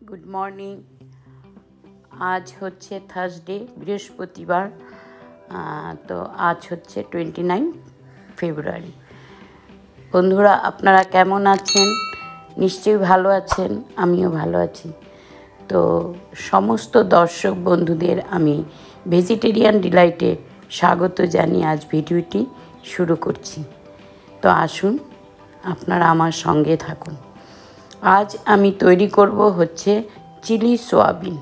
Good morning. আজ হচ্ছে Thursday, বৃহস্পতিবার। তো আজ হচ্ছে 29 ফেব্রুয়ারি। বন্ধুরা, আপনারা কেমন আছেন? নিশ্চয়ই ভালো আছেন, আমিও ভালো আছি। তো সমস্ত দর্শক বন্ধুদের আমি ভেজিটেরিয়ান ডিলাইটে স্বাগত জানিয়ে আজ ভিডিওটি শুরু করছি। তো আসুন, আপনারা আমার সঙ্গে থাকুন। আজ আমি তৈরি করব হচ্ছে চিলি সোয়াবিন,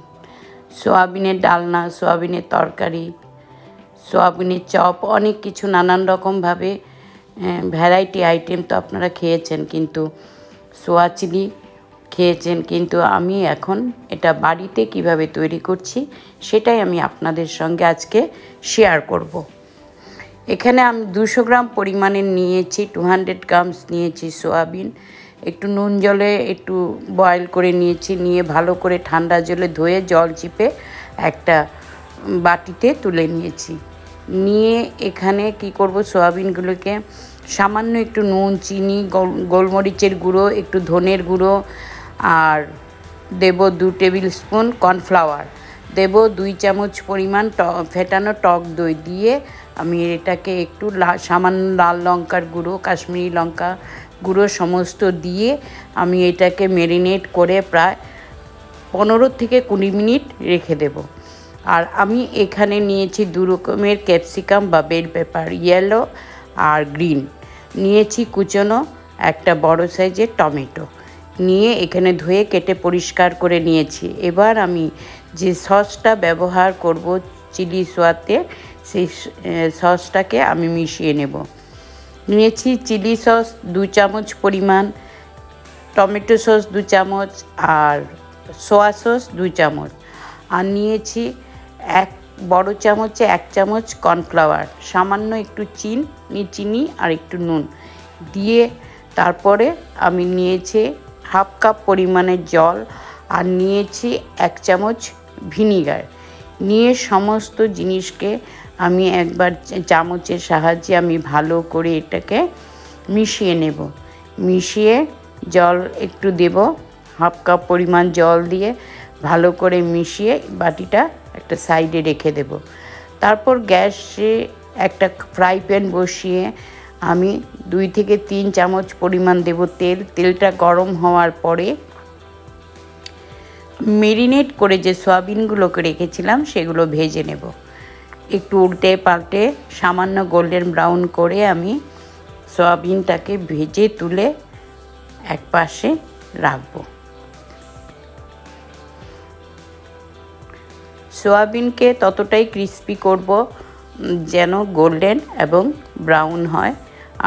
সোয়াবিনের ডালনা, সোয়াবিনের তরকারি, সোয়াবিনের চপ, অনেক কিছু নানান রকমভাবে ভ্যারাইটি আইটেম তো আপনারা খেয়েছেন, কিন্তু সোয়া চিলি খেয়েছেন, কিন্তু আমি এখন এটা বাড়িতে কিভাবে তৈরি করছি সেটাই আমি আপনাদের সঙ্গে আজকে শেয়ার করব। এখানে আমি 200 গ্রাম পরিমাণের নিয়েছি, 200 গ্রামস নিয়েছি সোয়াবিন। একটু নুন জলে একটু বয়েল করে নিয়েছি, নিয়ে ভালো করে ঠান্ডা জলে ধুয়ে জল চিপে একটা বাটিতে তুলে নিয়েছি। নিয়ে এখানে কি করব, সোয়াবিনগুলোকে সামান্য একটু নুন, চিনি, গোলমরিচের গুঁড়ো, একটু ধনের গুঁড়ো, আর দেব 2 টেবিল স্পুন কর্নফ্লাওয়ার, দেব 2 চামচ পরিমাণ ফেটানো টক দই দিয়ে আমি এটাকে একটু সামান্য লাল লঙ্কার গুঁড়ো, কাশ্মীরি লঙ্কা গুঁড়ো সমস্ত দিয়ে আমি এটাকে ম্যারিনেট করে প্রায় 15 থেকে 20 মিনিট রেখে দেব। আর আমি এখানে নিয়েছি 2 রকমের ক্যাপসিকাম বা বেল পেপার, ইয়েলো আর গ্রিন। নিয়েছি কুচনো একটা বড় সাইজের টমেটো, নিয়ে এখানে ধুয়ে কেটে পরিষ্কার করে নিয়েছি। এবার আমি যে সসটা ব্যবহার করব চিলি সোয়াতে, সেই সসটাকে আমি মিশিয়ে নেব। নিয়েছি চিলি সস 2 চামচ পরিমাণ, টমেটো সস 2 চামচ, আর সোয়া সস 2 চামচ, আর নিয়েছি এক বড় চামচে 1 চামচ কর্নফ্লাওয়ার, সামান্য একটু চিনি আর একটু নুন দিয়ে তারপরে আমি নিয়েছি হাফ কাপ পরিমাণের জল, আর নিয়েছি 1 চামচ ভিনিগার। নিয়ে সমস্ত জিনিসকে আমি একবার চামচের সাহায্যে আমি ভালো করে এটাকে মিশিয়ে নেব। মিশিয়ে জল একটু দেব, হাফ কাপ পরিমাণ জল দিয়ে ভালো করে মিশিয়ে বাটিটা একটা সাইডে রেখে দেব। তারপর গ্যাসে একটা ফ্রাই প্যান বসিয়ে আমি 2 থেকে 3 চামচ পরিমাণ দেব তেল। তেলটা গরম হওয়ার পরে ম্যারিনেট করে যে সয়াবিনগুলোকে রেখেছিলাম সেগুলো ভেজে নেব। একটু উল্টে পাল্টে সামান্য গোল্ডেন ব্রাউন করে আমি সয়াবিনটাকে ভেজে তুলে এক পাশে রাখব। সয়াবিনকে ততটাই ক্রিস্পি করব যেন গোল্ডেন এবং ব্রাউন হয়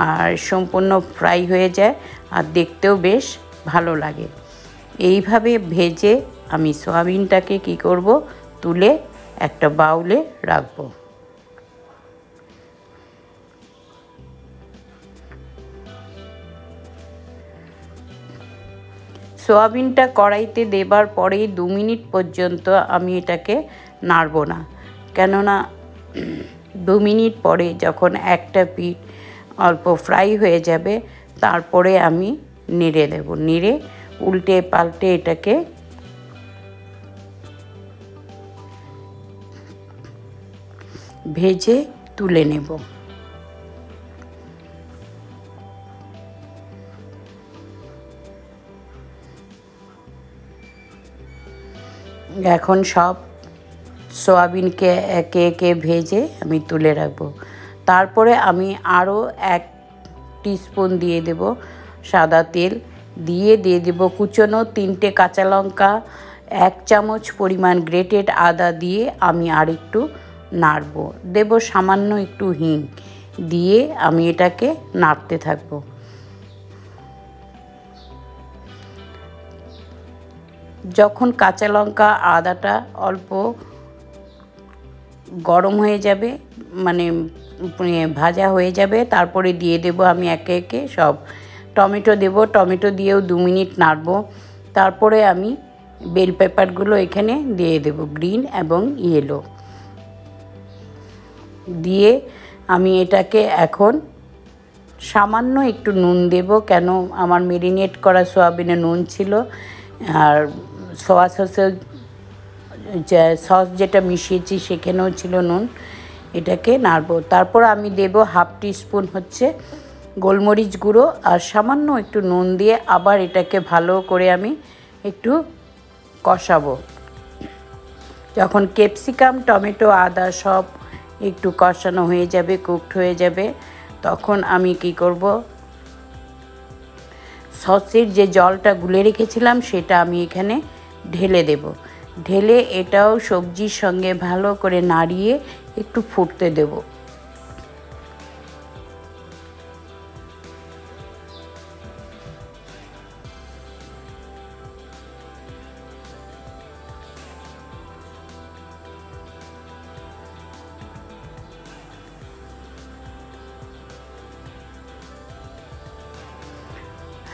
আর সম্পূর্ণ ফ্রাই হয়ে যায় আর দেখতেও বেশ ভালো লাগে। এইভাবে ভেজে আমি সয়াবিনটাকে কি করব, তুলে একটা বাউলে রাখব। সোয়াবিনটা কড়াইতে দেবার পরেই 2 মিনিট পর্যন্ত আমি এটাকে নাড়ব না, কেননা 2 মিনিট পরে যখন একটা পিঠ অল্প ফ্রাই হয়ে যাবে তারপরে আমি নেড়ে দেব। নেড়ে উল্টে পাল্টে এটাকে ভেজে তুলে নেব। এখন সব সোয়াবিনকে একে একে ভেজে আমি তুলে রাখবো। তারপরে আমি আরও 1 টিস্পুন দিয়ে দেব সাদা তেল, দিয়ে দেব কুচনো 3টে কাঁচা লঙ্কা, 1 চামচ পরিমাণ গ্রেটেড আদা দিয়ে আমি আরেকটু নাড়ব। দেব সামান্য একটু হিং, দিয়ে আমি এটাকে নাড়তে থাকবো। যখন কাঁচা লঙ্কা আদাটা অল্প গরম হয়ে যাবে, মানে ভাজা হয়ে যাবে, তারপরে দিয়ে দেব আমি একে একে সব টমেটো দেব। টমেটো দিয়েও 2 মিনিট নাড়ব। তারপরে আমি বেল পেপারগুলো এখানে দিয়ে দেব, গ্রিন এবং ইয়েলো দিয়ে আমি এটাকে এখন সামান্য একটু নুন দেব, কেন আমার ম্যারিনেট করা সোয়াবিনে নুন ছিল আর সোয়া সসের সস যেটা মিশিয়েছি সেখানেও ছিল নুন। এটাকে নাড়বো। তারপর আমি দেব হাফ টিস্পুন হচ্ছে গোলমরিচ গুঁড়ো আর সামান্য একটু নুন দিয়ে আবার এটাকে ভালো করে আমি একটু কষাবো। যখন ক্যাপসিকাম, টমেটো, আদা সব একটু কষানো হয়ে যাবে, কুকড হয়ে যাবে, তখন আমি কি করব, সসের যে জলটা গুলে রেখেছিলাম সেটা আমি এখানে ঢেলে দেব। ঢেলে এটাও সবজির সঙ্গে ভালো করে নাড়িয়ে একটু ফুটতে দেব।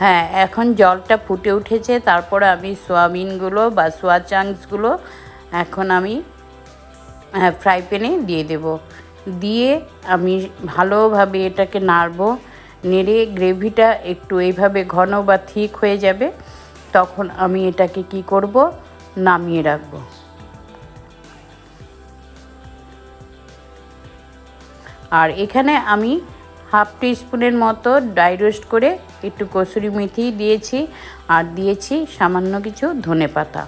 হ্যাঁ, এখন জলটা ফুটে উঠেছে। তারপরে আমি সোয়াবিনগুলো বা সোয়া চাংসগুলো এখন আমি ফ্রাই প্যানে দিয়ে দেব। দিয়ে আমি ভালোভাবে এটাকে নাড়বো। নেড়ে গ্রেভিটা একটু এইভাবে ঘন বা থিক হয়ে যাবে, তখন আমি এটাকে কি করব, নামিয়ে রাখবো। আর এখানে আমি হাফ টিস্পুনের মতো ড্রাই রোস্ট করে একটু কসুরি মেথি দিয়েছি আর দিয়েছি সামান্য কিছু ধনেপাতা।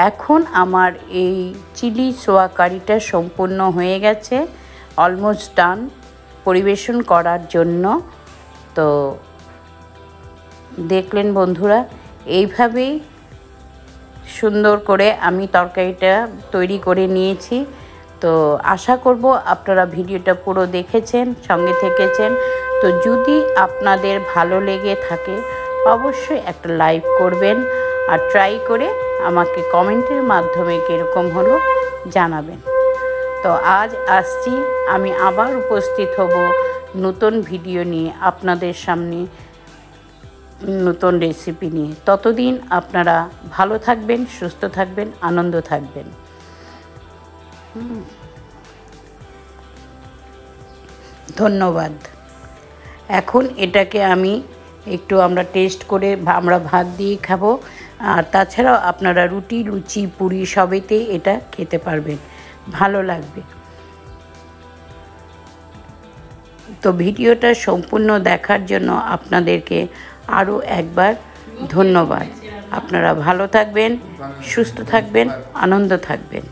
এখন আমার এই চিলি সোয়া কারিটা সম্পূর্ণ হয়ে গেছে, অলমোস্ট ডান পরিবেশন করার জন্য। তো দেখলেন বন্ধুরা, এইভাবেই সুন্দর করে আমি তরকারিটা তৈরি করে নিয়েছি। তো আশা করব আপনারা ভিডিওটা পুরো দেখেছেন, সঙ্গে থেকেছেন। তো যদি আপনাদের ভালো লেগে থাকে অবশ্যই একটা লাইক করবেন আর ট্রাই করে আমাকে কমেন্টের মাধ্যমে কীরকম হলো জানাবেন। তো আজ আসছি, আমি আবার উপস্থিত হব নতুন ভিডিও নিয়ে আপনাদের সামনে, নতুন রেসিপি নিয়ে। ততদিন আপনারা ভালো থাকবেন, সুস্থ থাকবেন, আনন্দ থাকবেন। ধন্যবাদ। এখন এটাকে আমি একটু আমরা টেস্ট করে আমরা ভাত দিয়ে খাবো। আর তাছাড়াও আপনারা রুটি, লুচি, পুরি সবেতেই এটা খেতে পারবেন, ভালো লাগবে। তো ভিডিওটা সম্পূর্ণ দেখার জন্য আপনাদেরকে আরও একবার ধন্যবাদ। আপনারা ভালো থাকবেন, সুস্থ থাকবেন, আনন্দ থাকবেন।